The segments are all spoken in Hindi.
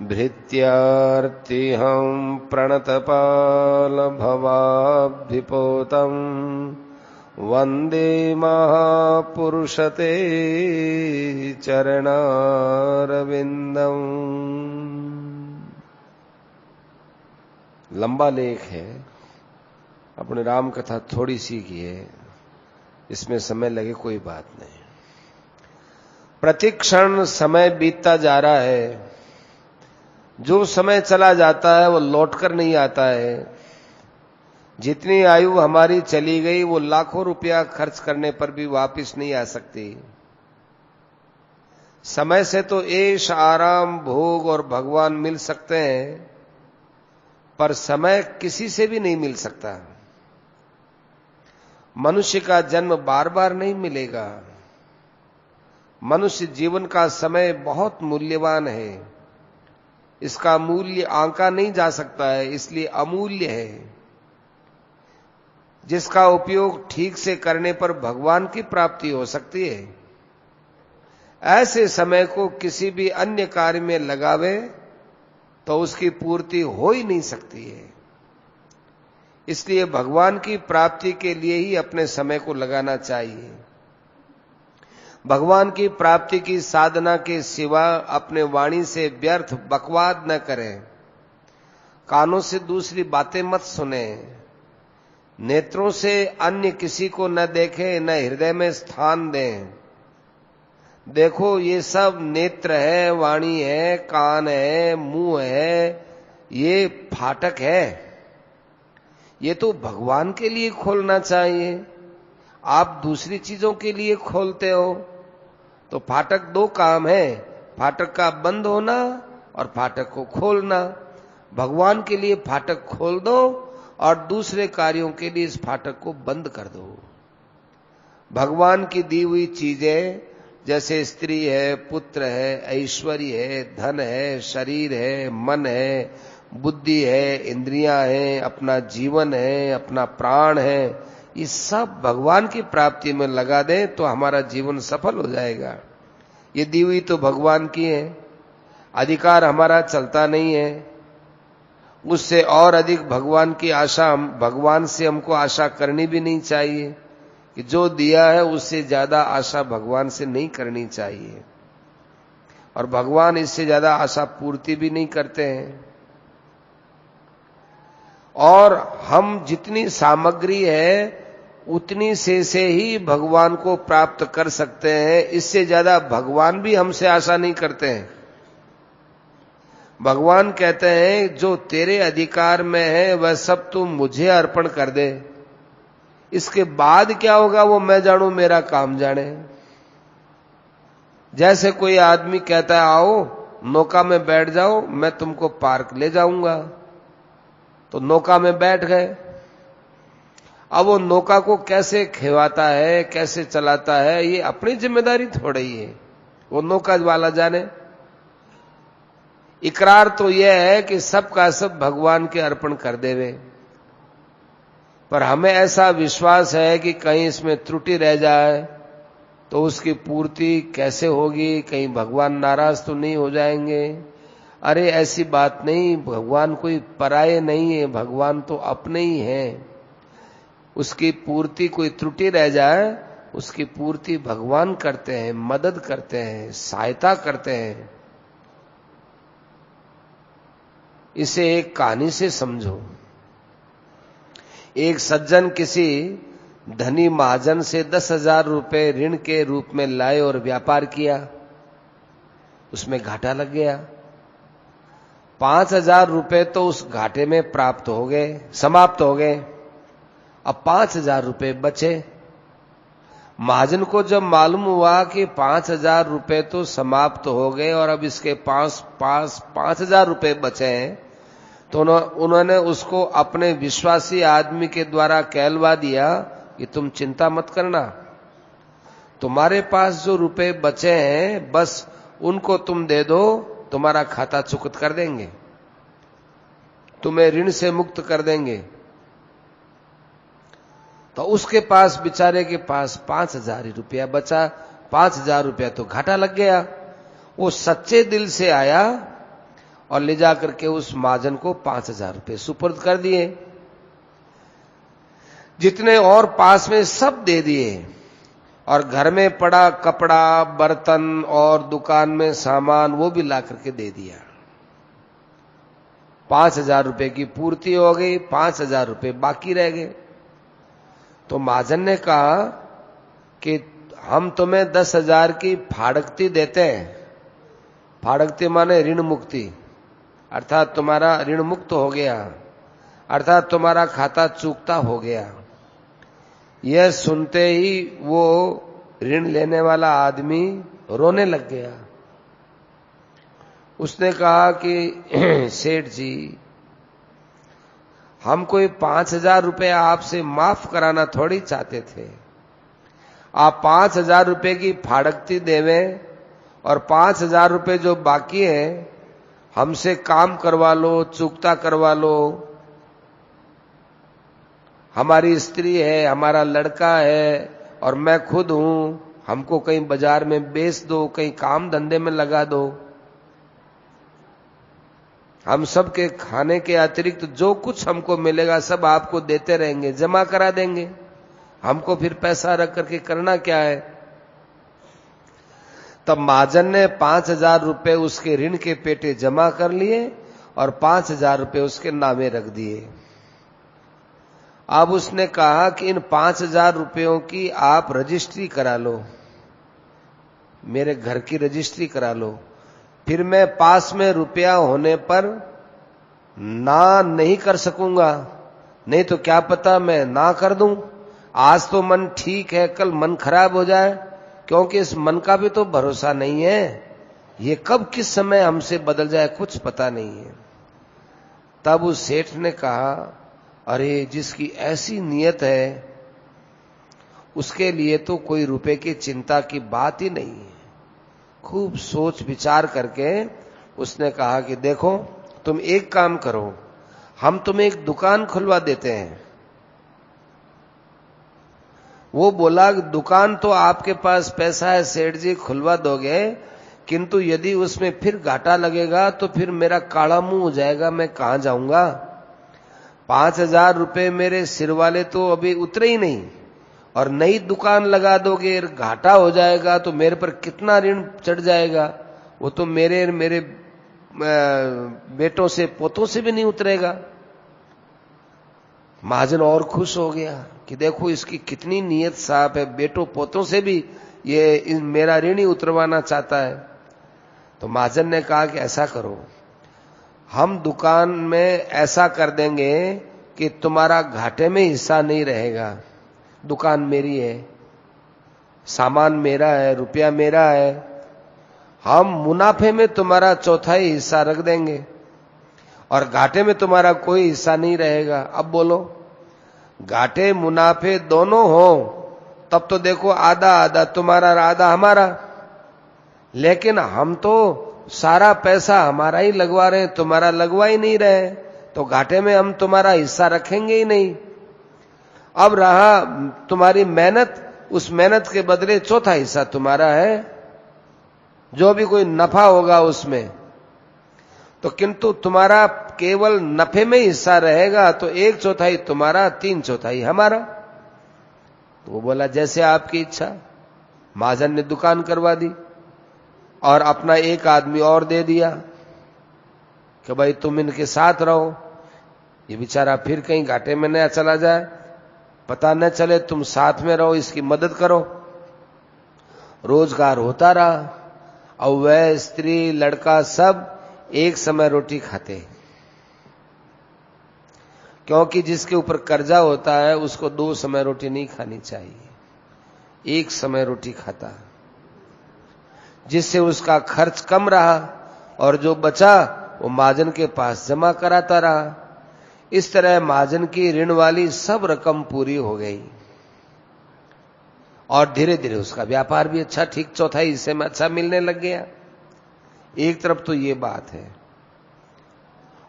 भृत्यार्तिहं प्रणतपालभवाब्धिपोतं वन्दे महापुरुषते चरणारविन्दम्। लंबा लेख है, अपनी राम कथा थोड़ी सी की है, इसमें समय लगे कोई बात नहीं। प्रतिक्षण समय बीतता जा रहा है, जो समय चला जाता है वो लौटकर नहीं आता है। जितनी आयु हमारी चली गई वो लाखों रुपया खर्च करने पर भी वापस नहीं आ सकती। समय से तो ऐश आराम भोग और भगवान मिल सकते हैं, पर समय किसी से भी नहीं मिल सकता। मनुष्य का जन्म बार बार नहीं मिलेगा। मनुष्य जीवन का समय बहुत मूल्यवान है, इसका मूल्य आंका नहीं जा सकता है, इसलिए अमूल्य है। जिसका उपयोग ठीक से करने पर भगवान की प्राप्ति हो सकती है। ऐसे समय को किसी भी अन्य कार्य में लगावे तो उसकी पूर्ति हो ही नहीं सकती है। इसलिए भगवान की प्राप्ति के लिए ही अपने समय को लगाना चाहिए। भगवान की प्राप्ति की साधना के सिवा अपने वाणी से व्यर्थ बकवाद न करें। कानों से दूसरी बातें मत सुने। नेत्रों से अन्य किसी को न देखें, न हृदय में स्थान दें। देखो, ये सब नेत्र है, वाणी है, कान है, मुंह है, ये फाटक है। ये तो भगवान के लिए खोलना चाहिए। आप दूसरी चीजों के लिए खोलते हो। तो फाटक दो काम है, फाटक का बंद होना और फाटक को खोलना। भगवान के लिए फाटक खोल दो और दूसरे कार्यों के लिए इस फाटक को बंद कर दो। भगवान की दी हुई चीजें जैसे स्त्री है, पुत्र है, ऐश्वर्य है, धन है, शरीर है, मन है, बुद्धि है, इंद्रियां हैं, अपना जीवन है, अपना प्राण है, ये सब भगवान की प्राप्ति में लगा दें तो हमारा जीवन सफल हो जाएगा। ये दी हुई तो भगवान की है, अधिकार हमारा चलता नहीं है। उससे और अधिक भगवान की आशा, भगवान से हमको आशा करनी भी नहीं चाहिए कि जो दिया है उससे ज्यादा आशा भगवान से नहीं करनी चाहिए। और भगवान इससे ज्यादा आशा पूर्ति भी नहीं करते हैं। और हम जितनी सामग्री है उतनी से ही भगवान को प्राप्त कर सकते हैं। इससे ज्यादा भगवान भी हमसे आशा नहीं करते हैं। भगवान कहते हैं जो तेरे अधिकार में है वह सब तू मुझे अर्पण कर दे। इसके बाद क्या होगा वो मैं जानू, मेरा काम जाने। जैसे कोई आदमी कहता है आओ नौका में बैठ जाओ, मैं तुमको पार्क ले जाऊंगा, तो नौका में बैठ गए। अब वो नौका को कैसे खिवाता है, कैसे चलाता है, ये अपनी जिम्मेदारी थोड़ी है, वो नौका वाला जाने। इकरार तो यह है कि सब का सब भगवान के अर्पण कर देवे, पर हमें ऐसा विश्वास है कि कहीं इसमें त्रुटि रह जाए तो उसकी पूर्ति कैसे होगी, कहीं भगवान नाराज तो नहीं हो जाएंगे। अरे ऐसी बात नहीं, भगवान कोई पराये नहीं है, भगवान तो अपने ही हैं। उसकी पूर्ति कोई त्रुटि रह जाए उसकी पूर्ति भगवान करते हैं, मदद करते हैं, सहायता करते हैं। इसे एक कहानी से समझो। एक सज्जन किसी धनी महाजन से 10,000 रुपए ऋण के रूप में लाए और व्यापार किया, उसमें घाटा लग गया। 5,000 रुपए तो उस घाटे में प्राप्त हो गए, समाप्त हो गए। अब 5,000 रुपए बचे। महाजन को जब मालूम हुआ कि 5,000 रुपए तो समाप्त हो गए और अब इसके पास 5,000 रुपए बचे हैं, तो उन्होंने उसको अपने विश्वासी आदमी के द्वारा कहलवा दिया कि तुम चिंता मत करना, तुम्हारे पास जो रुपए बचे हैं बस उनको तुम दे दो, तुम्हारा खाता चुकत कर देंगे, तुम्हें ऋण से मुक्त कर देंगे। तो उसके पास, बेचारे के पास 5,000 रुपया बचा। 5,000 रुपया तो घाटा लग गया। वो सच्चे दिल से आया और ले जाकर के उस महाजन को 5,000 रुपये सुपुर्द कर दिए। जितने और पास में सब दे दिए, और घर में पड़ा कपड़ा, बर्तन और दुकान में सामान वो भी ला करके दे दिया। 5,000 रुपये की पूर्ति हो गई, 5,000 रुपये बाकी रह गए। तो महाजन ने कहा कि हम तुम्हें 10,000 की फाड़कती देते हैं। फाड़कती माने ऋण मुक्ति, अर्थात तुम्हारा ऋण मुक्त हो गया, अर्थात तुम्हारा खाता चूकता हो गया। यह सुनते ही वो ऋण लेने वाला आदमी रोने लग गया। उसने कहा कि सेठ जी, हम कोई 5,000 रुपये आपसे माफ कराना थोड़ी चाहते थे। आप 5,000 रुपये की फाड़कती देवें और 5,000 रुपये जो बाकी है हमसे काम करवा लो, चुकता करवा लो। हमारी स्त्री है, हमारा लड़का है और मैं खुद हूं, हमको कहीं बाजार में बेच दो, कहीं काम धंधे में लगा दो। हम सबके खाने के अतिरिक्त जो कुछ हमको मिलेगा सब आपको देते रहेंगे, जमा करा देंगे। हमको फिर पैसा रख करके करना क्या है। तब महाजन ने 5,000 रुपये उसके ऋण के पेटे जमा कर लिए और 5,000 रुपये उसके नामे रख दिए। अब उसने कहा कि इन 5,000 रुपयों की आप रजिस्ट्री करा लो, मेरे घर की रजिस्ट्री करा लो, फिर मैं पास में रुपया होने पर ना नहीं कर सकूंगा, नहीं तो क्या पता मैं ना कर दूं। आज तो मन ठीक है, कल मन खराब हो जाए, क्योंकि इस मन का भी तो भरोसा नहीं है, ये कब किस समय हमसे बदल जाए कुछ पता नहीं है। तब उस सेठ ने कहा, अरे जिसकी ऐसी नीयत है उसके लिए तो कोई रुपए की चिंता की बात ही नहीं है। खूब सोच विचार करके उसने कहा कि देखो, तुम एक काम करो, हम तुम्हें एक दुकान खुलवा देते हैं। वो बोला, दुकान तो आपके पास पैसा है सेठ जी, खुलवा दोगे, किंतु यदि उसमें फिर घाटा लगेगा तो फिर मेरा काला मुंह हो जाएगा, मैं कहां जाऊंगा। 5,000 रुपये मेरे सिर वाले तो अभी उतरे ही नहीं, और नई दुकान लगा दोगे, घाटा हो जाएगा तो मेरे पर कितना ऋण चढ़ जाएगा, वो तो मेरे बेटों से पोतों से भी नहीं उतरेगा। महाजन और खुश हो गया कि देखो इसकी कितनी नीयत साफ है, बेटों पोतों से भी ये मेरा ऋण ही उतरवाना चाहता है। तो महाजन ने कहा कि ऐसा करो, हम दुकान में ऐसा कर देंगे कि तुम्हारा घाटे में हिस्सा नहीं रहेगा। दुकान मेरी है, सामान मेरा है, रुपया मेरा है, हम मुनाफे में तुम्हारा चौथाई हिस्सा रख देंगे और घाटे में तुम्हारा कोई हिस्सा नहीं रहेगा। अब बोलो, घाटे मुनाफे दोनों हो तब तो देखो आधा आधा तुम्हारा आधा हमारा, लेकिन हम तो सारा पैसा हमारा ही लगवा रहे हैं, तुम्हारा लगवा ही नहीं रहे, तो घाटे में हम तुम्हारा हिस्सा रखेंगे ही नहीं। अब रहा तुम्हारी मेहनत, उस मेहनत के बदले चौथा हिस्सा तुम्हारा है, जो भी कोई नफा होगा उसमें तो, किंतु तुम्हारा केवल नफे में हिस्सा रहेगा, तो 1/4 तुम्हारा, 3/4 हमारा। तो वो बोला जैसे आपकी इच्छा। महाजन ने दुकान करवा दी और अपना एक आदमी और दे दिया कि भाई तुम इनके साथ रहो, ये बेचारा फिर कहीं घाटे में न चला जाए, पता न चले, तुम साथ में रहो, इसकी मदद करो। रोजगार होता रहा और वह स्त्री लड़का सब एक समय रोटी खाते, क्योंकि जिसके ऊपर कर्जा होता है उसको 2 समय रोटी नहीं खानी चाहिए, एक समय रोटी खाता, जिससे उसका खर्च कम रहा और जो बचा वो महाजन के पास जमा कराता रहा। इस तरह महाजन की ऋण वाली सब रकम पूरी हो गई और धीरे धीरे उसका व्यापार भी अच्छा, ठीक चौथाई हिस्से में अच्छा मिलने लग गया। एक तरफ तो ये बात है।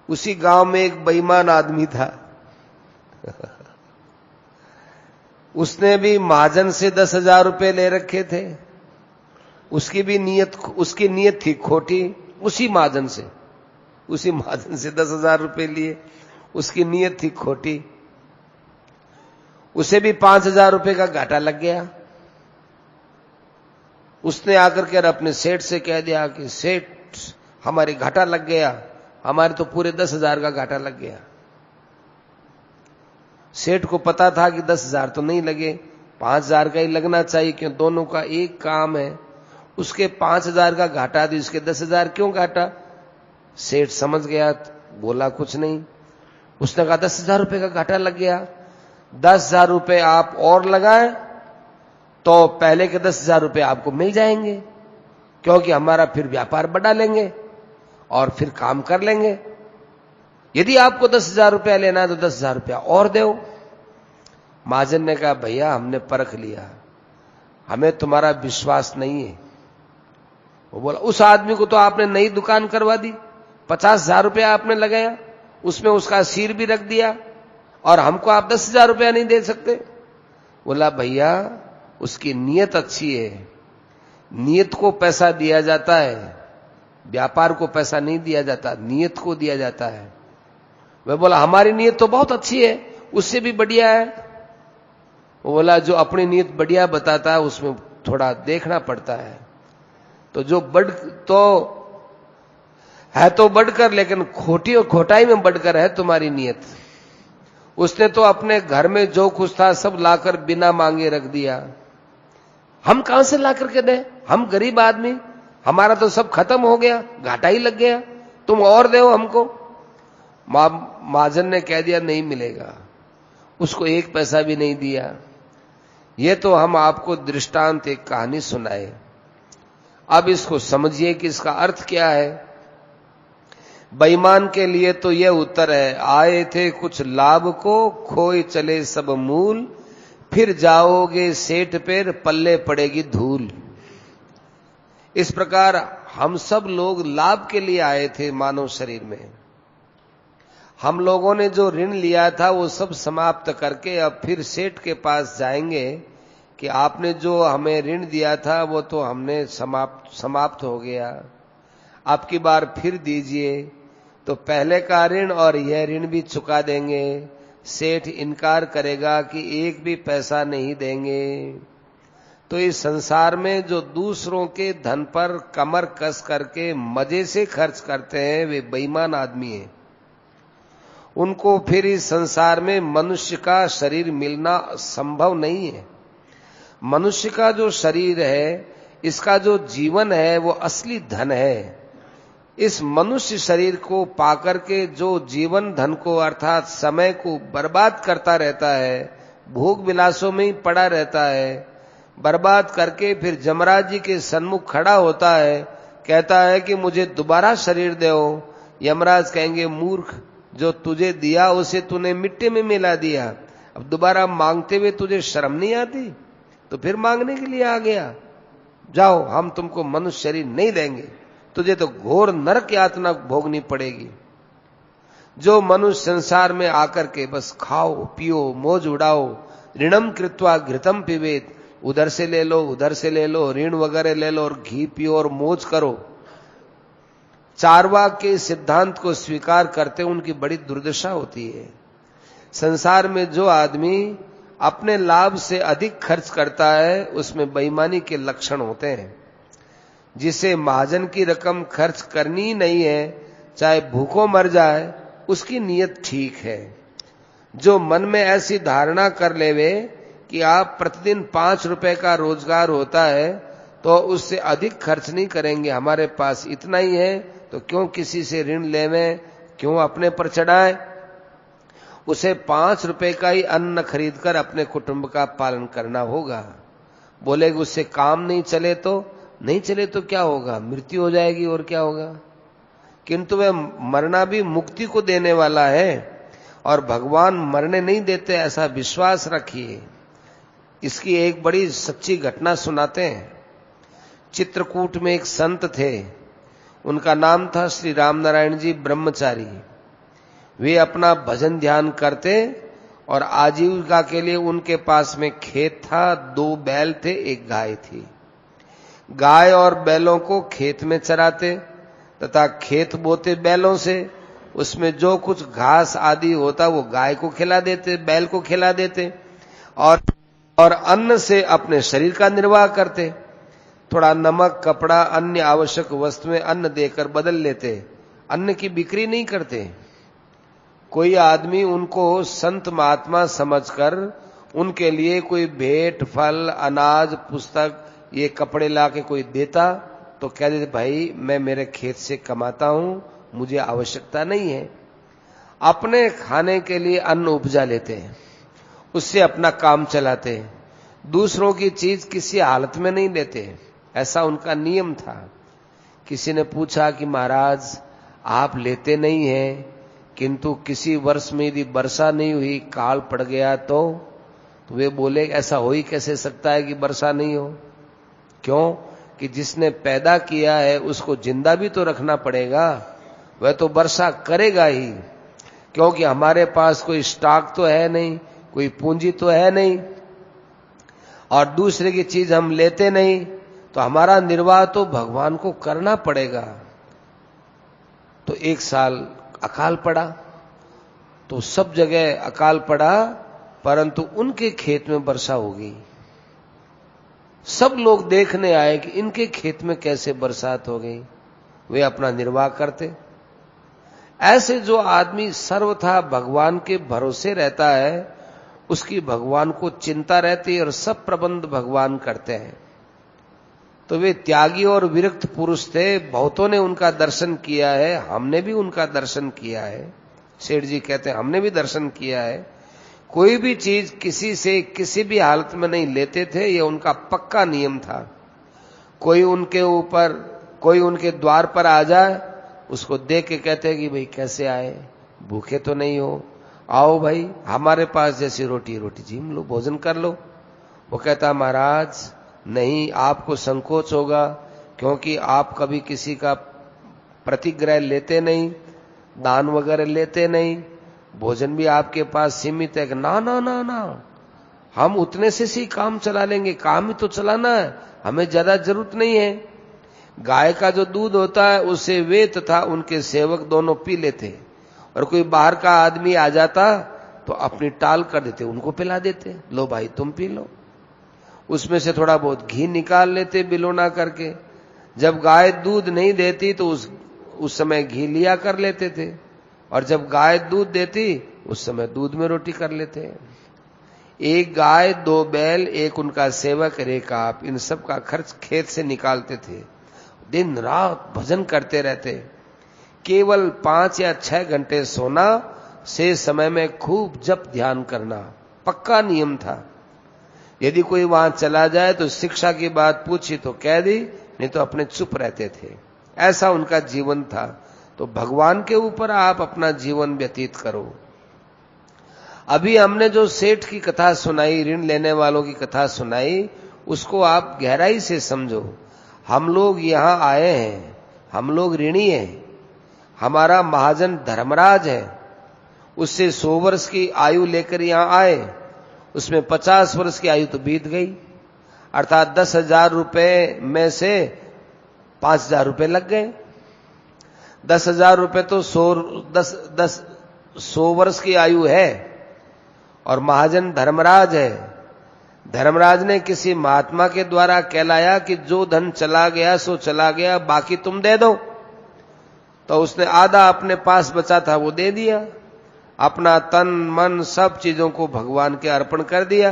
उसी गांव में एक बेईमान आदमी था उसने भी महाजन से 10,000 रुपए ले रखे थे, उसकी नीयत थी खोटी, उसी महाजन से उसी महाजन से 10,000 रुपए लिए, उसकी नीयत थी खोटी। उसे भी 5,000 रुपए का घाटा लग गया। उसने आकर के अपने सेठ से कह दिया कि सेठ हमारे घाटा लग गया, हमारे तो पूरे 10,000 का घाटा लग गया। सेठ को पता था कि 10,000 तो नहीं लगे, 5,000 का ही लगना चाहिए, क्यों दोनों का एक काम है। उसके 5,000 का घाटा दी, उसके 10,000 क्यों घाटा? सेठ समझ गया, बोला कुछ नहीं। उसने कहा 10,000 रुपए का घाटा लग गया, 10,000 रुपए आप और लगाएं तो पहले के 10,000 रुपए आपको मिल जाएंगे, क्योंकि हमारा फिर व्यापार बढ़ा लेंगे और फिर काम कर लेंगे। यदि आपको 10,000 रुपया लेना है तो 10,000 रुपया और दो। महाजन ने कहा भैया हमने परख लिया, हमें तुम्हारा विश्वास नहीं है। वो बोला उस आदमी को तो आपने नई दुकान करवा दी, 50,000 रुपया आपने लगाया, उसमें उसका सिर भी रख दिया, और हमको आप 10,000 रुपया नहीं दे सकते। बोला भैया उसकी नीयत अच्छी है, नीयत को पैसा दिया जाता है, व्यापार को पैसा नहीं दिया जाता, नीयत को दिया जाता है। वह बोला हमारी नीयत तो बहुत अच्छी है, उससे भी बढ़िया है। वो बोला जो अपनी नीयत बढ़िया बताता है उसमें थोड़ा देखना पड़ता है, तो जो तो बढ़कर, लेकिन खोटी और खोटाई में बढ़कर है तुम्हारी नीयत। उसने तो अपने घर में जो कुछ था सब लाकर बिना मांगे रख दिया, हम कहां से लाकर के दें, हम गरीब आदमी, हमारा तो सब खत्म हो गया, घाटा ही लग गया, तुम और दो हमको। महाजन ने कह दिया नहीं मिलेगा, उसको 1 पैसा भी नहीं दिया। ये तो हम आपको दृष्टांत एक कहानी सुनाए, अब इसको समझिए कि इसका अर्थ क्या है। बेईमान के लिए तो यह उत्तर है, आए थे कुछ लाभ को, खोए चले सब मूल, फिर जाओगे सेठ पर पल्ले पड़ेगी धूल। इस प्रकार हम सब लोग लाभ के लिए आए थे मानव शरीर में। हम लोगों ने जो ऋण लिया था वो सब समाप्त करके अब फिर सेठ के पास जाएंगे कि आपने जो हमें ऋण दिया था वो तो हमने समाप्त हो गया, अब की बार फिर दीजिए, तो पहले का ऋण और यह ऋण भी चुका देंगे। सेठ इनकार करेगा कि एक भी पैसा नहीं देंगे। तो इस संसार में जो दूसरों के धन पर कमर कस करके मजे से खर्च करते हैं वे बेईमान आदमी हैं। उनको फिर इस संसार में मनुष्य का शरीर मिलना संभव नहीं है। मनुष्य का जो शरीर है, इसका जो जीवन है वो असली धन है। इस मनुष्य शरीर को पाकर के जो जीवन धन को अर्थात समय को बर्बाद करता रहता है, भोग विलासों में ही पड़ा रहता है, बर्बाद करके फिर जमराज जी के सन्मुख खड़ा होता है, कहता है कि मुझे दोबारा शरीर दो। यमराज कहेंगे मूर्ख, जो तुझे दिया उसे तूने मिट्टी में मिला दिया, अब दोबारा मांगते हुए तुझे शर्म नहीं आती? तो फिर मांगने के लिए आ गया, जाओ हम तुमको मनुष्य शरीर नहीं देंगे, तुझे तो घोर नरक यातना भोगनी पड़ेगी। जो मनुष्य संसार में आकर के बस खाओ पियो मौज उड़ाओ, ऋणम कृत्वा घृतम पिबेत, उधर से ले लो उधर से ले लो, ऋण वगैरह ले लो और घी पियो और मौज करो, चारवाक के सिद्धांत को स्वीकार करते उनकी बड़ी दुर्दशा होती है। संसार में जो आदमी अपने लाभ से अधिक खर्च करता है उसमें बेईमानी के लक्षण होते हैं। जिसे महाजन की रकम खर्च करनी नहीं है, चाहे भूखों मर जाए, उसकी नीयत ठीक है। जो मन में ऐसी धारणा कर लेवे कि आप प्रतिदिन 5 रुपए का रोजगार होता है तो उससे अधिक खर्च नहीं करेंगे, हमारे पास इतना ही है तो क्यों किसी से ऋण लेवें, क्यों अपने पर चढ़ाएं। उसे 5 रुपए का ही अन्न खरीदकर अपने कुटुंब का पालन करना होगा। बोलेगा उससे काम नहीं चले तो क्या होगा, मृत्यु हो जाएगी और क्या होगा। किंतु वह मरना भी मुक्ति को देने वाला है और भगवान मरने नहीं देते, ऐसा विश्वास रखिए। इसकी एक बड़ी सच्ची घटना सुनाते हैं। चित्रकूट में एक संत थे, उनका नाम था श्री रामनारायण जी ब्रह्मचारी। वे अपना भजन ध्यान करते और आजीविका के लिए उनके पास में खेत था, 2 बैल थे, 1 गाय थी। गाय और बैलों को खेत में चराते, तथा खेत बोते बैलों से, उसमें जो कुछ घास आदि होता वो गाय को खिला देते, बैल को खिला देते, और अन्न से अपने शरीर का निर्वाह करते। थोड़ा नमक, कपड़ा, अन्य आवश्यक वस्तुएं अन्न देकर बदल लेते, अन्न की बिक्री नहीं करते। कोई आदमी उनको संत महात्मा समझकर उनके लिए कोई भेंट, फल, अनाज, पुस्तक, ये कपड़े लाके कोई देता तो कह देते भाई मैं मेरे खेत से कमाता हूं, मुझे आवश्यकता नहीं है। अपने खाने के लिए अन्न उपजा लेते हैं, उससे अपना काम चलाते हैं, दूसरों की चीज किसी हालत में नहीं लेते, ऐसा उनका नियम था। किसी ने पूछा कि महाराज आप लेते नहीं हैं, किंतु किसी वर्ष में यदि वर्षा नहीं हुई, काल पड़ गया तो वे बोले ऐसा हो ही कैसे सकता है कि वर्षा नहीं हो। क्यों कि जिसने पैदा किया है उसको जिंदा भी तो रखना पड़ेगा, वह तो वर्षा करेगा ही, क्योंकि हमारे पास कोई स्टॉक तो है नहीं, कोई पूंजी तो है नहीं, और दूसरे की चीज हम लेते नहीं, तो हमारा निर्वाह तो भगवान को करना पड़ेगा। तो एक साल अकाल पड़ा, तो सब जगह अकाल पड़ा, परंतु उनके खेत में वर्षा हो गई। सब लोग देखने आए कि इनके खेत में कैसे बरसात हो गई, वे अपना निर्वाह करते। ऐसे जो आदमी सर्वथा भगवान के भरोसे रहता है, उसकी भगवान को चिंता रहती है और सब प्रबंध भगवान करते हैं। तो वे त्यागी और विरक्त पुरुष थे, बहुतों ने उनका दर्शन किया है, हमने भी उनका दर्शन किया है। सेठ जी कहते हैं हमने भी दर्शन किया है। कोई भी चीज किसी से किसी भी हालत में नहीं लेते थे, यह उनका पक्का नियम था। कोई उनके द्वार पर आ जाए, उसको देख के कहते हैं कि भाई कैसे आए, भूखे तो नहीं हो, आओ भाई हमारे पास जैसी रोटी झीम लो, भोजन कर लो। वो कहता महाराज नहीं, आपको संकोच होगा, क्योंकि आप कभी किसी का प्रतिग्रह लेते नहीं, दान वगैरह लेते नहीं, भोजन भी आपके पास सीमित है। ना ना ना ना, हम उतने से ही काम चला लेंगे, काम ही तो चलाना है, हमें ज्यादा जरूरत नहीं है। गाय का जो दूध होता है उसे वे तथा उनके सेवक दोनों पी लेते, और कोई बाहर का आदमी आ जाता तो अपनी टाल कर देते, उनको पिला देते, लो भाई तुम पी लो। उसमें से थोड़ा बहुत घी निकाल लेते बिलोना करके। जब गाय दूध नहीं देती तो उस समय घी लिया कर लेते थे, और जब गाय दूध देती उस समय दूध में रोटी कर लेते। एक गाय, 2 बैल, एक उनका सेवक, एक आप, इन सब का खर्च खेत से निकालते थे। दिन रात भजन करते रहते। केवल 5 या 6 घंटे सोना, से समय में खूब जप ध्यान करना पक्का नियम था। यदि कोई वहां चला जाए तो शिक्षा की बात पूछी तो कह दी, नहीं तो अपने चुप रहते थे। ऐसा उनका जीवन था। तो भगवान के ऊपर आप अपना जीवन व्यतीत करो। अभी हमने जो सेठ की कथा सुनाई, ऋण लेने वालों की कथा सुनाई, उसको आप गहराई से समझो। हम लोग यहां आए हैं, हम लोग ऋणी हैं। हमारा महाजन धर्मराज है, उससे 100 वर्ष की आयु लेकर यहां आए, उसमें 50 वर्ष की आयु तो बीत गई, अर्थात 10,000 रुपए में से 5,000 रुपए लग गए। 10,000 रुपए तो 100 वर्ष की आयु है, और महाजन धर्मराज है। धर्मराज ने किसी महात्मा के द्वारा कहलाया कि जो धन चला गया सो चला गया, बाकी तुम दे दो। तो उसने आधा अपने पास बचा था वो दे दिया, अपना तन मन सब चीजों को भगवान के अर्पण कर दिया।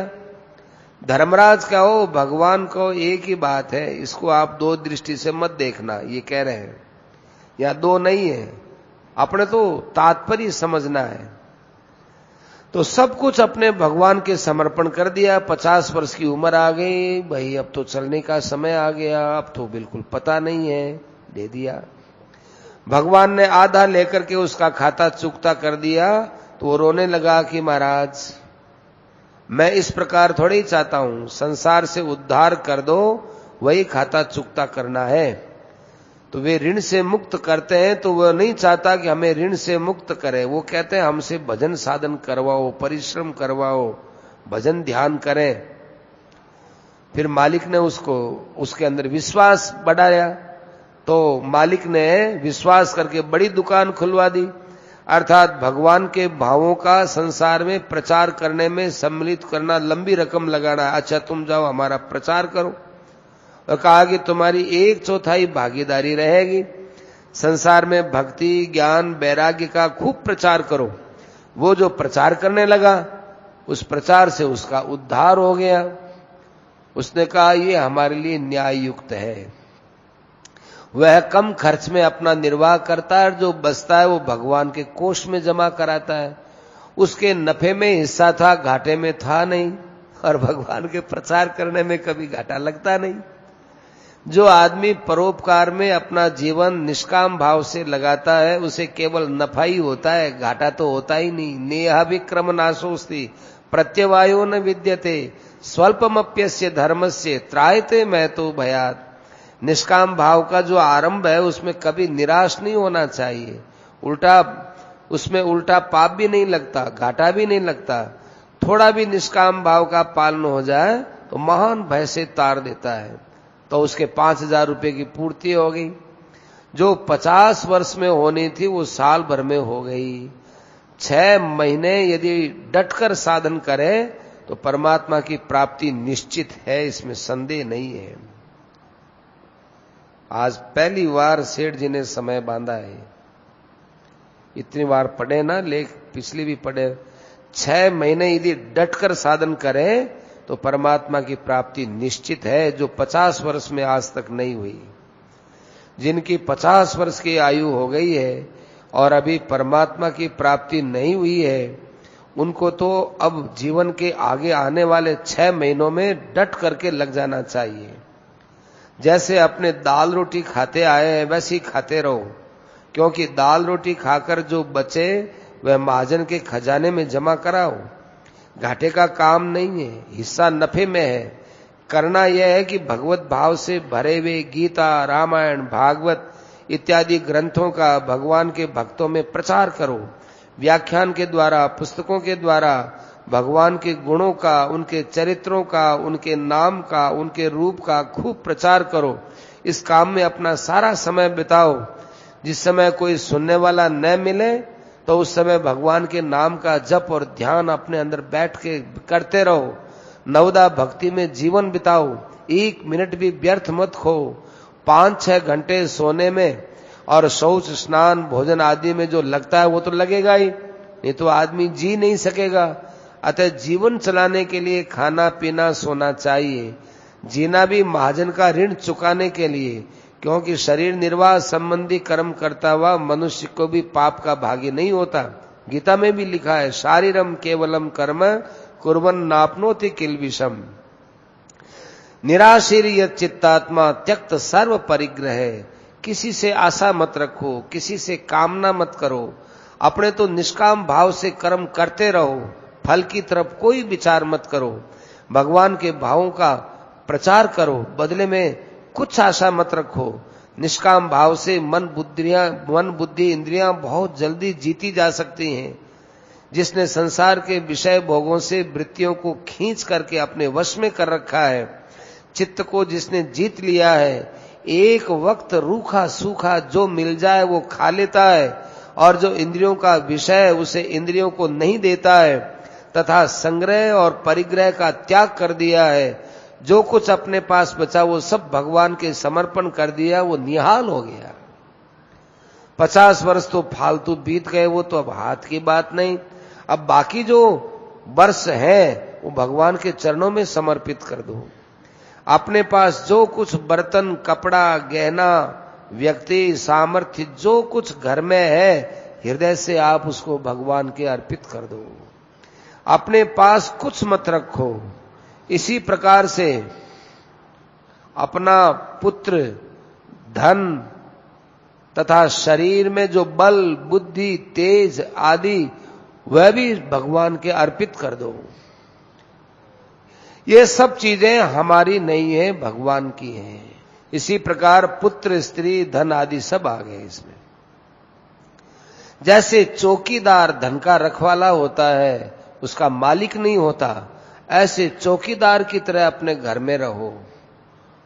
धर्मराज का हो भगवान को एक ही बात है, इसको आप 2 दृष्टि से मत देखना, ये कह रहे हैं। या 2 नहीं है, अपने तो तात्पर्य समझना है। तो सब कुछ अपने भगवान के समर्पण कर दिया। 50 वर्ष की उम्र आ गई भाई, अब तो चलने का समय आ गया, अब तो बिल्कुल पता नहीं है, दे दिया। भगवान ने आधा लेकर के उसका खाता चुकता कर दिया। तो वो रोने लगा कि महाराज मैं इस प्रकार थोड़ी ही चाहता हूं, संसार से उद्धार कर दो, वही खाता चुकता करना है। तो वे ऋण से मुक्त करते हैं, तो वह नहीं चाहता कि हमें ऋण से मुक्त करे। वो कहते हैं हमसे भजन साधन करवाओ, परिश्रम करवाओ, भजन ध्यान करें। फिर मालिक ने उसको उसके अंदर विश्वास बढ़ाया, तो मालिक ने विश्वास करके बड़ी दुकान खुलवा दी। अर्थात भगवान के भावों का संसार में प्रचार करने में सम्मिलित करना, लंबी रकम लगाना। अच्छा तुम जाओ हमारा प्रचार करो, और कहा कि तुम्हारी 1/4 भागीदारी रहेगी। संसार में भक्ति, ज्ञान, वैराग्य का खूब प्रचार करो। वो जो प्रचार करने लगा, उस प्रचार से उसका उद्धार हो गया। उसने कहा ये हमारे लिए न्याय युक्त है। वह कम खर्च में अपना निर्वाह करता है, जो बचता है वो भगवान के कोष में जमा कराता है। उसके नफे में हिस्सा था, घाटे में था नहीं, और भगवान के प्रचार करने में कभी घाटा लगता नहीं। जो आदमी परोपकार में अपना जीवन निष्काम भाव से लगाता है, उसे केवल नफा ही होता है, घाटा तो होता ही नहीं। नेहाभिक्रम नाशोस्ति प्रत्यवायो न विद्यते स्वल्पमप्यस्य धर्मस्य त्रायते महतो भयात्। निष्काम भाव का जो आरंभ है उसमें कभी निराश नहीं होना चाहिए। उसमें उल्टा पाप भी नहीं लगता, घाटा भी नहीं लगता। थोड़ा भी निष्काम भाव का पालन हो जाए तो महान भय से तार देता है। तो उसके 5,000 रुपए की पूर्ति हो गई। जो 50 वर्ष में होनी थी वो साल भर में हो गई। 6 महीने यदि डटकर साधन करे तो परमात्मा की प्राप्ति निश्चित है, इसमें संदेह नहीं है। आज पहली बार सेठ जी ने समय बांधा है। इतनी बार पढ़े ना लेख, पिछली भी पढ़े। 6 महीने यदि डटकर साधन करें तो परमात्मा की प्राप्ति निश्चित है, जो 50 वर्ष में आज तक नहीं हुई। जिनकी 50 वर्ष की आयु हो गई है और अभी परमात्मा की प्राप्ति नहीं हुई है, उनको तो अब जीवन के आगे आने वाले 6 महीनों में डट करके लग जाना चाहिए। जैसे अपने दाल रोटी खाते आए हैं वैसे ही खाते रहो, क्योंकि दाल रोटी खाकर जो बचे वह महाजन के खजाने में जमा कराओ। घाटे का काम नहीं है, हिस्सा नफे में है। करना यह है कि भगवत भाव से भरे हुए गीता, रामायण, भागवत इत्यादि ग्रंथों का भगवान के भक्तों में प्रचार करो। व्याख्यान के द्वारा, पुस्तकों के द्वारा भगवान के गुणों का, उनके चरित्रों का, उनके नाम का, उनके रूप का खूब प्रचार करो। इस काम में अपना सारा समय बिताओ। जिस समय कोई सुनने वाला न मिले तो उस समय भगवान के नाम का जप और ध्यान अपने अंदर बैठ के करते रहो। नवदा भक्ति में जीवन बिताओ, 1 मिनट भी व्यर्थ मत खो। 5-6 घंटे सोने में और शौच, स्नान, भोजन आदि में जो लगता है वो तो लगेगा ही, नहीं तो आदमी जी नहीं सकेगा। अतः जीवन चलाने के लिए खाना पीना सोना चाहिए। जीना भी महाजन का ऋण चुकाने के लिए, क्योंकि शरीर निर्वाह संबंधी कर्म करता हुआ मनुष्य को भी पाप का भागी नहीं होता। गीता में भी लिखा है, शारीरम केवलम कर्म कुर्वन् नाप्नोति किल्बिषम। निराशीर यत् चित्तात्मा त्यक्त सर्व परिग्रह। किसी से आशा मत रखो, किसी से कामना मत करो। अपने तो निष्काम भाव से कर्म करते रहो, फल की तरफ कोई विचार मत करो। भगवान के भावों का प्रचार करो, बदले में कुछ आशा मत रखो। निष्काम भाव से मन बुद्धि इंद्रियां बहुत जल्दी जीती जा सकती हैं। जिसने संसार के विषय भोगों से वृत्तियों को खींच करके अपने वश में कर रखा है, चित्त को जिसने जीत लिया है, एक वक्त रूखा सूखा जो मिल जाए वो खा लेता है, और जो इंद्रियों का विषय है उसे इंद्रियों को नहीं देता है, तथा संग्रह और परिग्रह का त्याग कर दिया है। जो कुछ अपने पास बचा वो सब भगवान के समर्पण कर दिया, वो निहाल हो गया। 50 वर्ष तो फालतू बीत गए, वो तो अब हाथ की बात नहीं। अब बाकी जो वर्ष है वो भगवान के चरणों में समर्पित कर दो। अपने पास जो कुछ बर्तन, कपड़ा, गहना, व्यक्ति, सामर्थ्य जो कुछ घर में है, हृदय से आप उसको भगवान के अर्पित कर दो। अपने पास कुछ मत रखो। इसी प्रकार से अपना पुत्र, धन तथा शरीर में जो बल, बुद्धि, तेज आदि वह भी भगवान के अर्पित कर दो। ये सब चीजें हमारी नहीं है, भगवान की हैं। इसी प्रकार पुत्र, स्त्री, धन आदि सब आ गए इसमें। जैसे चौकीदार धन का रखवाला होता है, उसका मालिक नहीं होता, ऐसे चौकीदार की तरह अपने घर में रहो।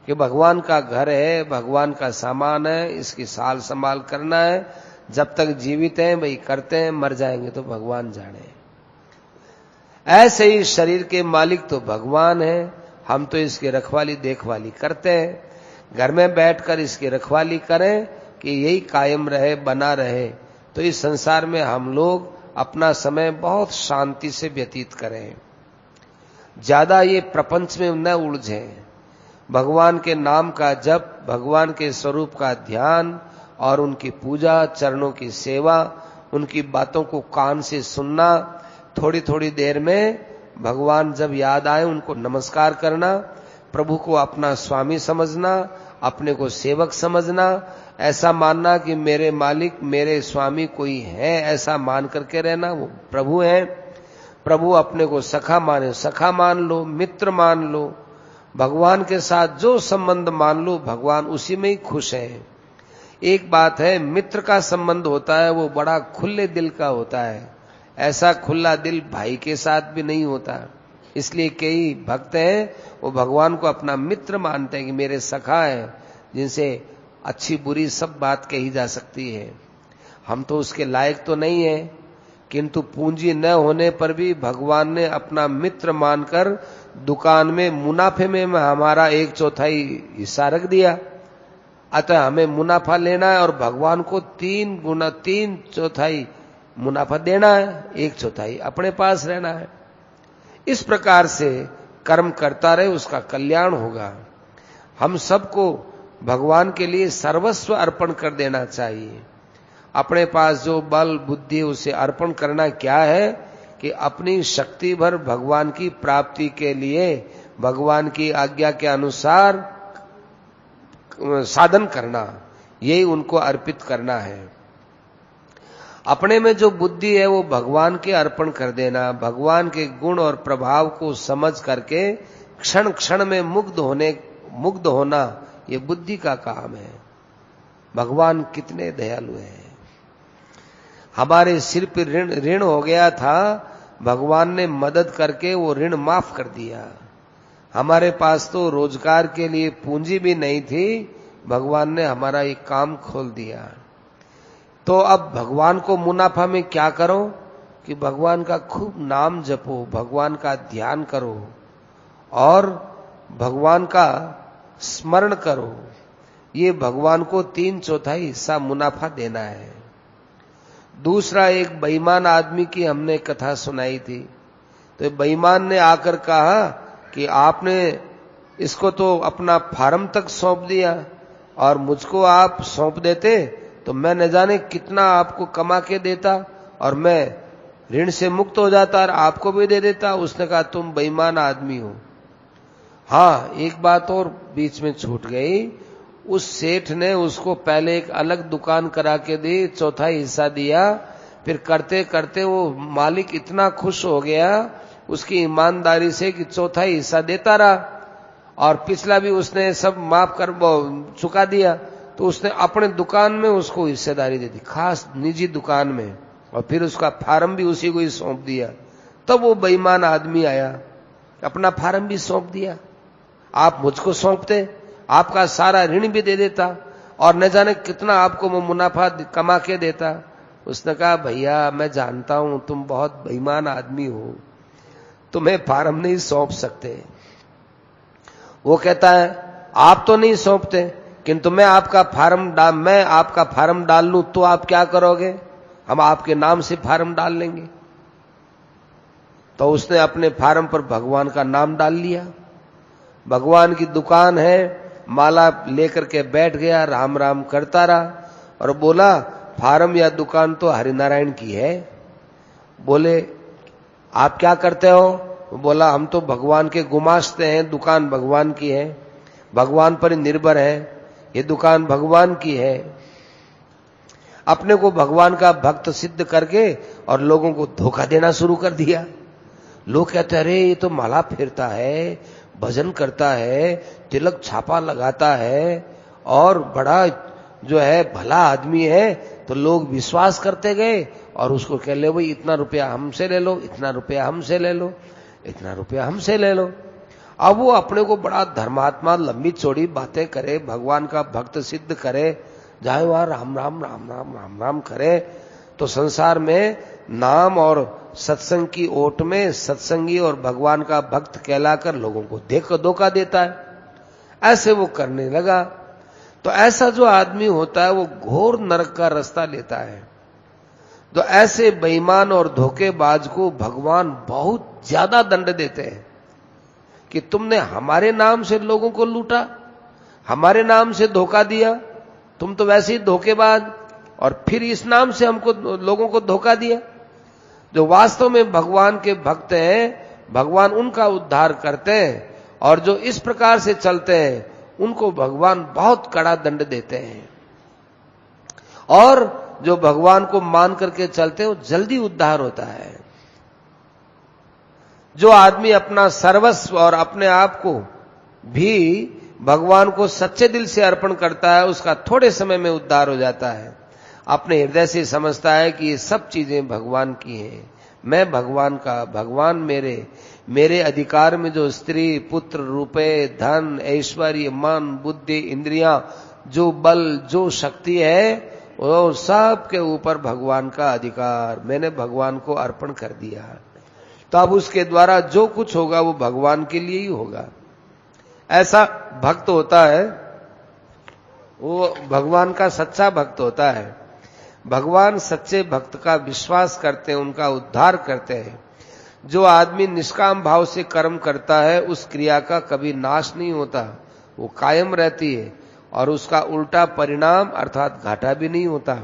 कि भगवान का घर है, भगवान का सामान है, इसकी साल संभाल करना है, जब तक जीवित हैं भाई करते हैं, मर जाएंगे तो भगवान जाने। ऐसे ही शरीर के मालिक तो भगवान है, हम तो इसकी रखवाली देखभाली करते हैं। घर में बैठकर इसकी रखवाली करें कि यही कायम रहे, बना रहे, तो इस संसार में हम लोग अपना समय बहुत शांति से व्यतीत करें। ज्यादा ये प्रपंच में न उलझें। भगवान के नाम का जप, भगवान के स्वरूप का ध्यान और उनकी पूजा, चरणों की सेवा, उनकी बातों को कान से सुनना, थोड़ी थोड़ी देर में भगवान जब याद आए उनको नमस्कार करना, प्रभु को अपना स्वामी समझना, अपने को सेवक समझना, ऐसा मानना कि मेरे मालिक, मेरे स्वामी कोई है, ऐसा मान करके रहना, वो प्रभु है। प्रभु अपने को सखा माने, सखा मान लो, मित्र मान लो। भगवान के साथ जो संबंध मान लो, भगवान उसी में ही खुश है। एक बात है, मित्र का संबंध होता है वो बड़ा खुले दिल का होता है, ऐसा खुला दिल भाई के साथ भी नहीं होता। इसलिए कई भक्त हैं वो भगवान को अपना मित्र मानते हैं कि मेरे सखा है, जिनसे अच्छी बुरी सब बात कही जा सकती है। हम तो उसके लायक तो नहीं है, किंतु पूंजी न होने पर भी भगवान ने अपना मित्र मानकर दुकान में मुनाफे में हमारा 1/4 हिस्सा रख दिया। अतः हमें मुनाफा लेना है और भगवान को 3/4 मुनाफा देना है, 1/4 अपने पास रहना है। इस प्रकार से कर्म करता रहे, उसका कल्याण होगा। हम सबको भगवान के लिए सर्वस्व अर्पण कर देना चाहिए। अपने पास जो बल बुद्धि उसे अर्पण करना क्या है कि अपनी शक्ति भर भगवान की प्राप्ति के लिए भगवान की आज्ञा के अनुसार साधन करना, यही उनको अर्पित करना है। अपने में जो बुद्धि है वो भगवान के अर्पण कर देना, भगवान के गुण और प्रभाव को समझ करके क्षण क्षण में मुग्ध होना, ये बुद्धि का काम है। भगवान कितने दयालु हैं। हमारे सिर पर ऋण हो गया था, भगवान ने मदद करके वो ऋण माफ कर दिया। हमारे पास तो रोजगार के लिए पूंजी भी नहीं थी, भगवान ने हमारा एक काम खोल दिया। तो अब भगवान को मुनाफा में क्या करो कि भगवान का खूब नाम जपो, भगवान का ध्यान करो और भगवान का स्मरण करो। ये भगवान को 3/4 हिस्सा मुनाफा देना है। दूसरा, एक बेईमान आदमी की हमने कथा सुनाई थी। तो बेईमान ने आकर कहा कि आपने इसको तो अपना फार्म तक सौंप दिया और मुझको आप सौंप देते तो मैं न जाने कितना आपको कमा के देता और मैं ऋण से मुक्त हो जाता और आपको भी दे देता। उसने कहा तुम बेईमान आदमी हो। हाँ, एक बात और बीच में छूट गई। उस सेठ ने उसको पहले एक अलग दुकान करा के दी, 1/4 हिस्सा दिया। फिर करते करते वो मालिक इतना खुश हो गया उसकी ईमानदारी से कि 1/4 हिस्सा देता रहा और पिछला भी उसने सब माफ कर चुका दिया। तो उसने अपने दुकान में उसको हिस्सेदारी दे दी, खास निजी दुकान में, और फिर उसका फार्म भी उसी को ही सौंप दिया। तब वो बेईमान आदमी आया, अपना फार्म भी सौंप दिया। आप मुझको सौंपते, आपका सारा ऋण भी दे देता और न जाने कितना आपको वो मुनाफा कमा के देता। उसने कहा भैया मैं जानता हूं तुम बहुत बेईमान आदमी हो, तुम्हें फार्म नहीं सौंप सकते। वो कहता है आप तो नहीं सौंपते, किंतु मैं आपका फार्म डाल लूं तो आप क्या करोगे? हम आपके नाम से फार्म डाल लेंगे। तो उसने अपने फार्म पर भगवान का नाम डाल लिया। भगवान की दुकान है, माला लेकर के बैठ गया, राम राम करता रहा और बोला फार्म या दुकान तो हरिनारायण की है। बोले आप क्या करते हो? बोला हम तो भगवान के गुमास्ते हैं, दुकान भगवान की है, भगवान पर निर्भर है, ये दुकान भगवान की है। अपने को भगवान का भक्त सिद्ध करके और लोगों को धोखा देना शुरू कर दिया। लोग कहते अरे ये तो माला फेरता है, भजन करता है, तिलक छापा लगाता है और बड़ा जो है भला आदमी है। तो लोग विश्वास करते गए और उसको कह ले भाई इतना रुपया हमसे ले लो, इतना रुपया हमसे ले लो, इतना रुपया हमसे ले लो। अब वो अपने को बड़ा धर्मात्मा, लंबी चौड़ी बातें करे, भगवान का भक्त सिद्ध करे, जाए वहां राम राम राम राम राम राम करे, तो संसार में नाम और सत्संग की ओट में सत्संगी और भगवान का भक्त कहलाकर लोगों को धोखा देता है। ऐसे वो करने लगा। तो ऐसा जो आदमी होता है वो घोर नरक का रास्ता लेता है। तो ऐसे बेईमान और धोखेबाज को भगवान बहुत ज्यादा दंड देते हैं कि तुमने हमारे नाम से लोगों को लूटा, हमारे नाम से धोखा दिया, तुम तो वैसे ही धोखेबाज, और फिर इस नाम से हमको लोगों को धोखा दिया। जो वास्तव में भगवान के भक्त हैं, भगवान उनका उद्धार करते हैं, और जो इस प्रकार से चलते हैं उनको भगवान बहुत कड़ा दंड देते हैं। और जो भगवान को मान करके चलते हैं वो जल्दी उद्धार होता है। जो आदमी अपना सर्वस्व और अपने आप को भी भगवान को सच्चे दिल से अर्पण करता है, उसका थोड़े समय में उद्धार हो जाता है। अपने हृदय से समझता है कि ये सब चीजें भगवान की हैं, मैं भगवान का, भगवान मेरे अधिकार में जो स्त्री, पुत्र, रुपए, धन, ऐश्वर्य, मन, बुद्धि, इंद्रियां, जो बल, जो शक्ति है, वो सब के ऊपर भगवान का अधिकार, मैंने भगवान को अर्पण कर दिया। तो अब उसके द्वारा जो कुछ होगा वो भगवान के लिए ही होगा। ऐसा भक्त होता है, वो भगवान का सच्चा भक्त होता है। भगवान सच्चे भक्त का विश्वास करते हैं, उनका उद्धार करते हैं। जो आदमी निष्काम भाव से कर्म करता है उस क्रिया का कभी नाश नहीं होता, वो कायम रहती है, और उसका उल्टा परिणाम अर्थात घाटा भी नहीं होता।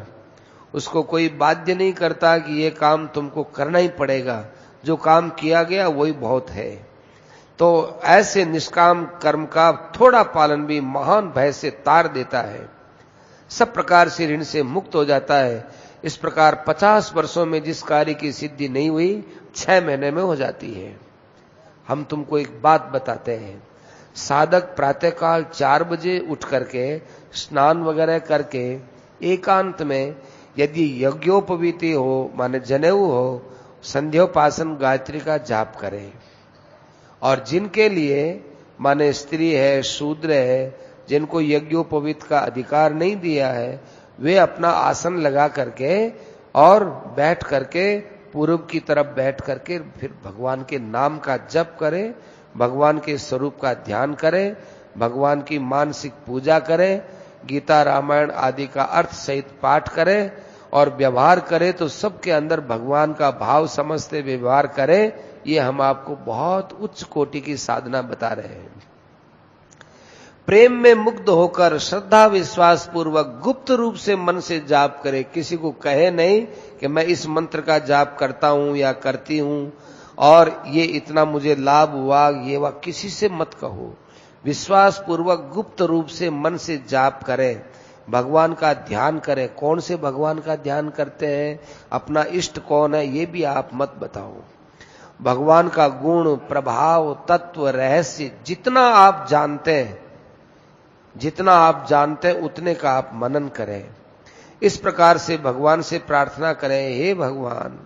उसको कोई बाध्य नहीं करता कि ये काम तुमको करना ही पड़ेगा, जो काम किया गया वही बहुत है। तो ऐसे निष्काम कर्म का थोड़ा पालन भी महान भय से तार देता है, सब प्रकार से ऋण से मुक्त हो जाता है। इस प्रकार 50 वर्षों में जिस कार्य की सिद्धि नहीं हुई 6 महीने में हो जाती है। हम तुमको एक बात बताते हैं, साधक प्रातःकाल 4 बजे उठ करके स्नान वगैरह करके एकांत में यदि यज्ञोपवीति हो, माने जनेऊ हो, संध्योपासन गायत्री का जाप करें। और जिनके लिए माने स्त्री है, शूद्र है, जिनको यज्ञोपवीत का अधिकार नहीं दिया है, वे अपना आसन लगा करके और बैठ करके पूर्व की तरफ बैठ करके फिर भगवान के नाम का जप करें, भगवान के स्वरूप का ध्यान करें, भगवान की मानसिक पूजा करें, गीता रामायण आदि का अर्थ सहित पाठ करें और व्यवहार करें तो सबके अंदर भगवान का भाव समझते व्यवहार करें। ये हम आपको बहुत उच्च कोटि की साधना बता रहे हैं। प्रेम में मुग्ध होकर श्रद्धा विश्वास पूर्वक गुप्त रूप से मन से जाप करे। किसी को कहे नहीं कि मैं इस मंत्र का जाप करता हूं या करती हूं और ये इतना मुझे लाभ हुआ, ये हुआ, किसी से मत कहो। विश्वास पूर्वक गुप्त रूप से मन से जाप करें, भगवान का ध्यान करें। कौन से भगवान का ध्यान करते हैं, अपना इष्ट कौन है, ये भी आप मत बताओ। भगवान का गुण, प्रभाव, तत्व, रहस्य जितना आप जानते हैं, जितना आप जानते हैं उतने का आप मनन करें। इस प्रकार से भगवान से प्रार्थना करें, हे भगवान,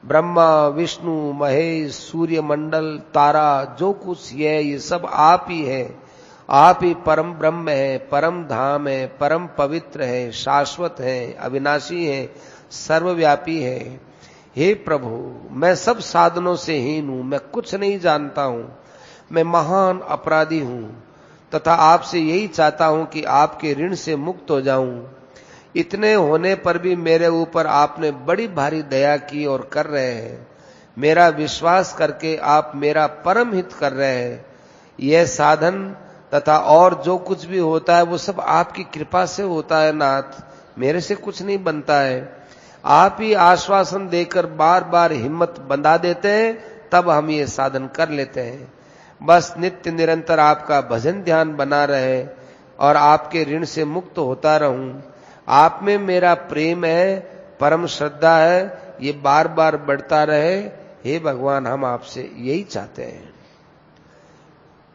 ब्रह्मा, विष्णु, महेश, सूर्य मंडल, तारा, जो कुछ ये सब आप ही है। आप ही परम ब्रह्म है, परम धाम है, परम पवित्र है, शाश्वत है, अविनाशी है, सर्वव्यापी है। हे प्रभु, मैं सब साधनों से हीन हूं, मैं कुछ नहीं जानता हूं, मैं महान अपराधी हूं तथा आपसे यही चाहता हूं कि आपके ऋण से मुक्त हो जाऊं। इतने होने पर भी मेरे ऊपर आपने बड़ी भारी दया की और कर रहे हैं। मेरा विश्वास करके आप मेरा परम हित कर रहे हैं। यह साधन तथा और जो कुछ भी होता है वो सब आपकी कृपा से होता है नाथ, मेरे से कुछ नहीं बनता है। आप ही आश्वासन देकर बार बार हिम्मत बंधा देते हैं, तब हम ये साधन कर लेते हैं। बस नित्य निरंतर आपका भजन ध्यान बना रहे और आपके ऋण से मुक्त होता रहूं। आप में मेरा प्रेम है, परम श्रद्धा है, ये बार बार बढ़ता रहे। हे भगवान, हम आपसे यही चाहते हैं,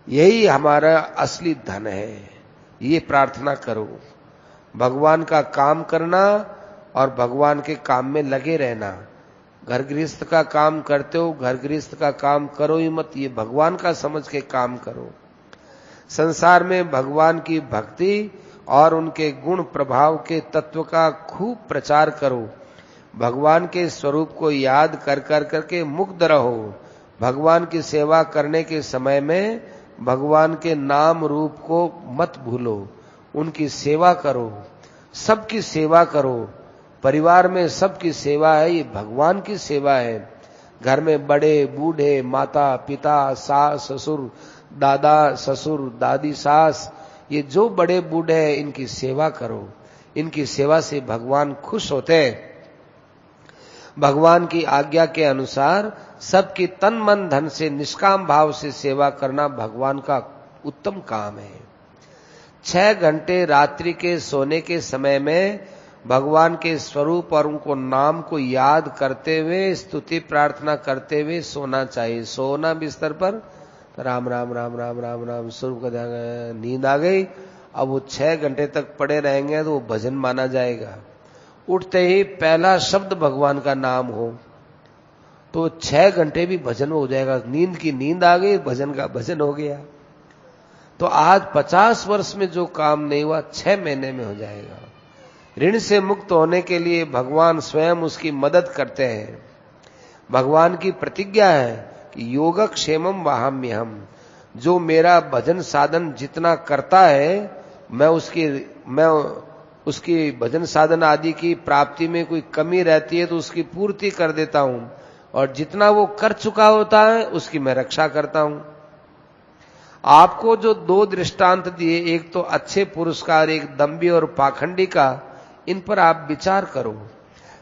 यही हमारा असली धन है। ये प्रार्थना करो, भगवान का काम करना और भगवान के काम में लगे रहना, घर गृहस्थ का काम करते हो, घर गृहस्थ का काम करो ही मत, ये भगवान का समझ के काम करो। संसार में भगवान की भक्ति और उनके गुण प्रभाव के तत्व का खूब प्रचार करो। भगवान के स्वरूप को याद कर कर करके मुग्ध रहो। भगवान की सेवा करने के समय में भगवान के नाम रूप को मत भूलो, उनकी सेवा करो, सबकी सेवा करो। परिवार में सबकी सेवा है, ये भगवान की सेवा है। घर में बड़े बूढ़े, माता पिता, सास ससुर, दादा ससुर, दादी सास, ये जो बड़े बूढ़े हैं इनकी सेवा करो। इनकी सेवा से भगवान खुश होते हैं। भगवान की आज्ञा के अनुसार सबकी तन मन धन से निष्काम भाव से सेवा करना भगवान का उत्तम काम है। 6 घंटे रात्रि के सोने के समय में भगवान के स्वरूप और उनको नाम को याद करते हुए, स्तुति प्रार्थना करते हुए सोना चाहिए। सोना बिस्तर पर राम राम राम राम राम राम स्वरूप का ध्यान, नींद आ गई, अब वो 6 घंटे तक पड़े रहेंगे तो वो भजन माना जाएगा। उठते ही पहला शब्द भगवान का नाम हो तो 6 घंटे भी भजन हो जाएगा। नींद की नींद आ गई, भजन का भजन हो गया। तो आज 50 वर्ष में जो काम नहीं हुआ 6 महीने में हो जाएगा। ऋण से मुक्त होने के लिए भगवान स्वयं उसकी मदद करते हैं। भगवान की प्रतिज्ञा है कि योगक्षेमम वहाम्यहम, जो मेरा भजन साधन जितना करता है मैं उसकी भजन साधन आदि की प्राप्ति में कोई कमी रहती है तो उसकी पूर्ति कर देता हूं, और जितना वो कर चुका होता है उसकी मैं रक्षा करता हूं। आपको जो 2 दृष्टांत दिए, एक तो अच्छे पुरस्कार, एक दंभी और पाखंडी का, इन पर आप विचार करो।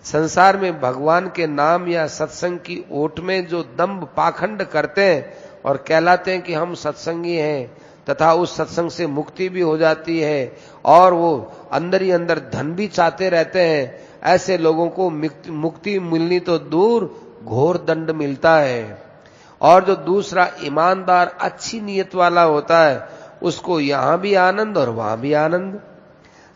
संसार में भगवान के नाम या सत्संग की ओट में जो दंभ पाखंड करते हैं और कहलाते हैं कि हम सत्संगी हैं तथा उस सत्संग से मुक्ति भी हो जाती है और वो अंदर ही अंदर धन भी चाहते रहते हैं, ऐसे लोगों को मुक्ति मिलनी तो दूर घोर दंड मिलता है। और जो दूसरा ईमानदार अच्छी नीयत वाला होता है उसको यहां भी आनंद और वहां भी आनंद।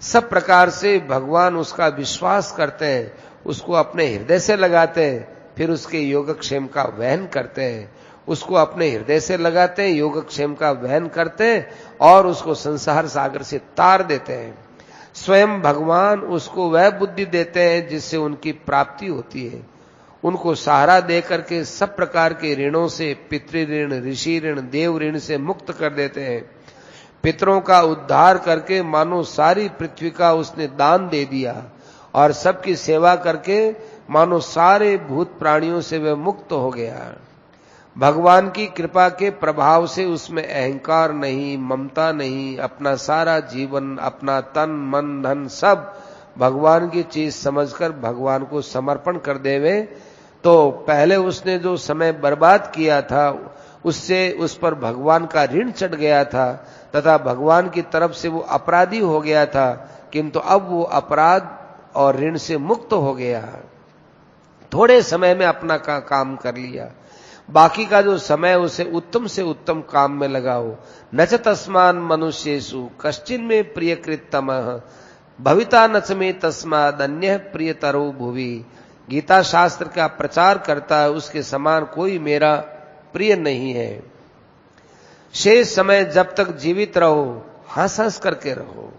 सब प्रकार से भगवान उसका विश्वास करते हैं, उसको अपने हृदय से लगाते हैं, फिर उसके योगक्षेम का वहन करते हैं। उसको अपने हृदय से लगाते हैं, योगक्षेम का वहन करते हैं और उसको संसार सागर से तार देते हैं। स्वयं भगवान उसको वह बुद्धि देते हैं जिससे उनकी प्राप्ति होती है। उनको सहारा देकर के सब प्रकार के ऋणों से, पितृ ऋण, ऋषि ऋण, देव ऋण से मुक्त कर देते हैं। पितरों का उद्धार करके मानो सारी पृथ्वी का उसने दान दे दिया और सबकी सेवा करके मानो सारे भूत प्राणियों से वह मुक्त हो गया। भगवान की कृपा के प्रभाव से उसमें अहंकार नहीं, ममता नहीं, अपना सारा जीवन, अपना तन मन धन सब भगवान की चीज समझकर भगवान को समर्पण कर देवे। तो पहले उसने जो समय बर्बाद किया था उससे उस पर भगवान का ऋण चढ़ गया था तथा भगवान की तरफ से वो अपराधी हो गया था, किंतु अब वो अपराध और ऋण से मुक्त हो गया। थोड़े समय में अपना काम कर लिया, बाकी का जो समय उसे उत्तम से उत्तम काम में लगाओ। न च तस्मान मनुष्येषु कश्चिन में प्रियकृततमः भविता न च मे तस्माद अन्यः प्रियतरो भुवि। गीता शास्त्र का प्रचार करता है उसके समान कोई मेरा प्रिय नहीं है। शेष समय जब तक जीवित रहो हंस हंस करके रहो,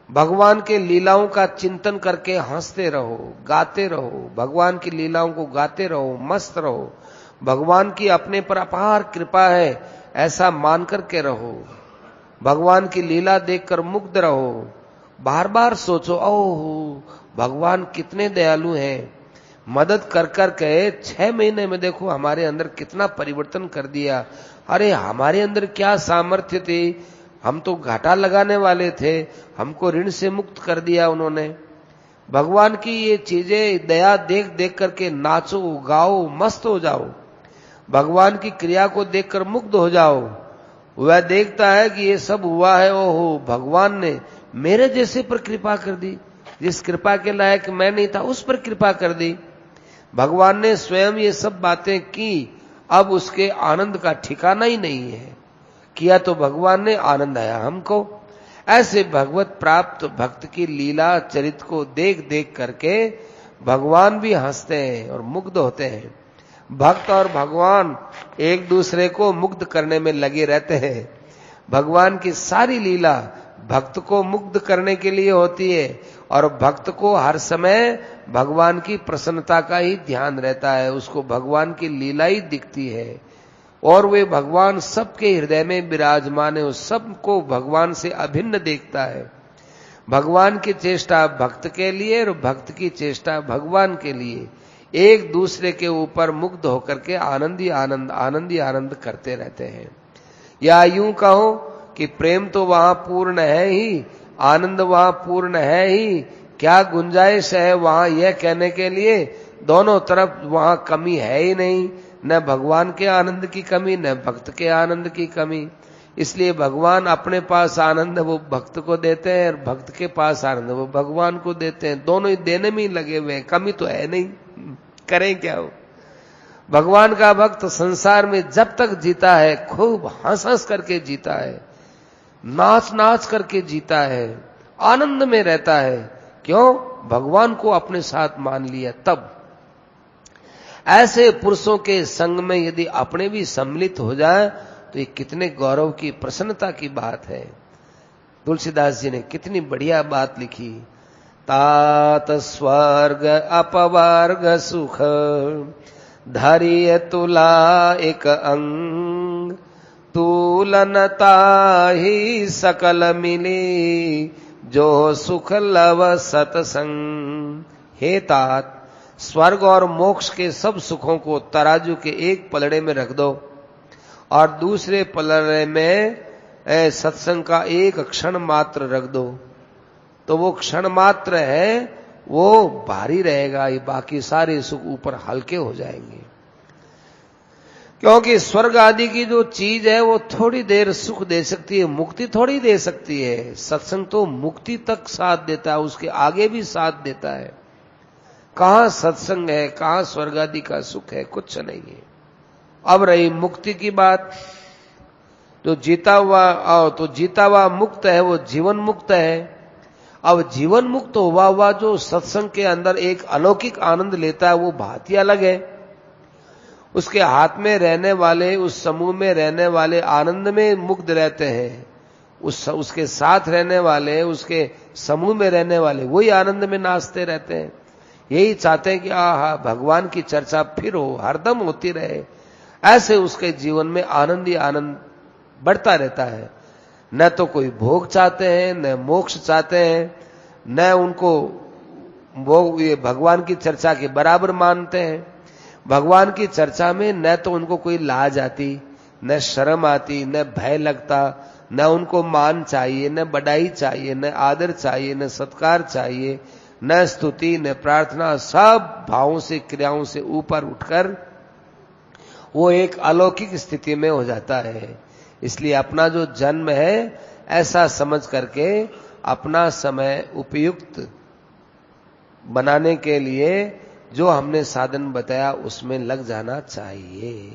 भगवान के लीलाओं का चिंतन करके हंसते रहो, गाते रहो, भगवान की लीलाओं को गाते रहो, मस्त रहो। भगवान की अपने पर अपार कृपा है ऐसा मान करके रहो। भगवान की लीला देखकर मुग्ध रहो। बार बार सोचो, ओह भगवान कितने दयालु हैं, मदद कर कर के 6 महीने में देखो हमारे अंदर कितना परिवर्तन कर दिया। अरे हमारे अंदर क्या सामर्थ्य थी, हम तो घाटा लगाने वाले थे, हमको ऋण से मुक्त कर दिया उन्होंने। भगवान की ये चीजें दया देख देख करके नाचो, गाओ, मस्त हो जाओ। भगवान की क्रिया को देखकर मुग्ध हो जाओ। वह देखता है कि ये सब हुआ है, ओहो भगवान ने मेरे जैसे पर कृपा कर दी, जिस कृपा के लायक मैं नहीं था उस पर कृपा कर दी। भगवान ने स्वयं ये सब बातें की, अब उसके आनंद का ठिकाना ही नहीं है। किया तो भगवान ने, आनंद आया हमको। ऐसे भगवत प्राप्त भक्त की लीला चरित को देख देख करके भगवान भी हंसते हैं और मुग्ध होते हैं। भक्त और भगवान एक दूसरे को मुग्ध करने में लगे रहते हैं। भगवान की सारी लीला भक्त को मुग्ध करने के लिए होती है और भक्त को हर समय भगवान की प्रसन्नता का ही ध्यान रहता है, उसको भगवान की लीला ही दिखती है और वे भगवान सबके हृदय में विराजमान है, उस सबको भगवान से अभिन्न देखता है। भगवान की चेष्टा भक्त के लिए और भक्त की चेष्टा भगवान के लिए, एक दूसरे के ऊपर मुग्ध होकर के आनंद ही आनंद करते रहते हैं। या यूं कहो कि प्रेम तो वहां पूर्ण है ही, आनंद वहां पूर्ण है ही, क्या गुंजाइश है वहां यह कहने के लिए दोनों तरफ वहां कमी है ही नहीं, न भगवान के आनंद की कमी न भक्त के आनंद की कमी। इसलिए भगवान अपने पास आनंद वो भक्त को देते हैं और भक्त के पास आनंद वो भगवान को देते हैं, दोनों ही देने में ही लगे हुए हैं, कमी तो है नहीं, करें क्या हो। भगवान का भक्त संसार में जब तक जीता है खूब हंस हंस करके जीता है, नाच नाच करके जीता है, आनंद में रहता है। क्यों? भगवान को अपने साथ मान लिया तब। ऐसे पुरुषों के संग में यदि अपने भी सम्मिलित हो जाए तो ये कितने गौरव की प्रसन्नता की बात है। तुलसीदास जी ने कितनी बढ़िया बात लिखी। तात स्वर्ग अपवर्ग सुख धरिय तुला एक अंग, तुलनता ही सकल मिली जो सुख लव सतसंग। हे तात, स्वर्ग और मोक्ष के सब सुखों को तराजू के एक पलड़े में रख दो और दूसरे पलड़े में सत्संग का एक क्षण मात्र रख दो, तो वो क्षण मात्र है वो भारी रहेगा, ये बाकी सारे सुख ऊपर हल्के हो जाएंगे। क्योंकि स्वर्ग आदि की जो चीज है वो थोड़ी देर सुख दे सकती है, मुक्ति थोड़ी दे सकती है। सत्संग तो मुक्ति तक साथ देता है, उसके आगे भी साथ देता है। कहां सत्संग है, कहां स्वर्ग आदि का सुख है, कुछ नहीं है। अब रही मुक्ति की बात, तो जीता हुआ मुक्त है वो जीवन मुक्त है। अब जीवन मुक्त हुआ जो सत्संग के अंदर एक अलौकिक आनंद लेता है वो बात ही अलग है। उसके हाथ में रहने वाले, उस समूह में रहने वाले आनंद में मुग्ध रहते हैं, उसके साथ रहने वाले, उसके समूह में रहने वाले वही आनंद में नाचते रहते हैं। यही चाहते हैं कि आहा भगवान की चर्चा फिर हो, हरदम होती रहे। ऐसे उसके जीवन में आनंद ही आनंद बढ़ता रहता है। न तो कोई भोग चाहते हैं, न मोक्ष चाहते हैं, न उनको वो ये भगवान की चर्चा के बराबर मानते हैं। भगवान की चर्चा में न तो उनको कोई लाज आती, न शर्म आती, न भय लगता, न उनको मान चाहिए, न बड़ाई चाहिए, न आदर चाहिए, न सत्कार चाहिए, न स्तुति, न प्रार्थना। सब भावों से, क्रियाओं से ऊपर उठकर वो एक अलौकिक स्थिति में हो जाता है। इसलिए अपना जो जन्म है ऐसा समझ करके अपना समय उपयुक्त बनाने के लिए जो हमने साधन बताया उसमें लग जाना चाहिए।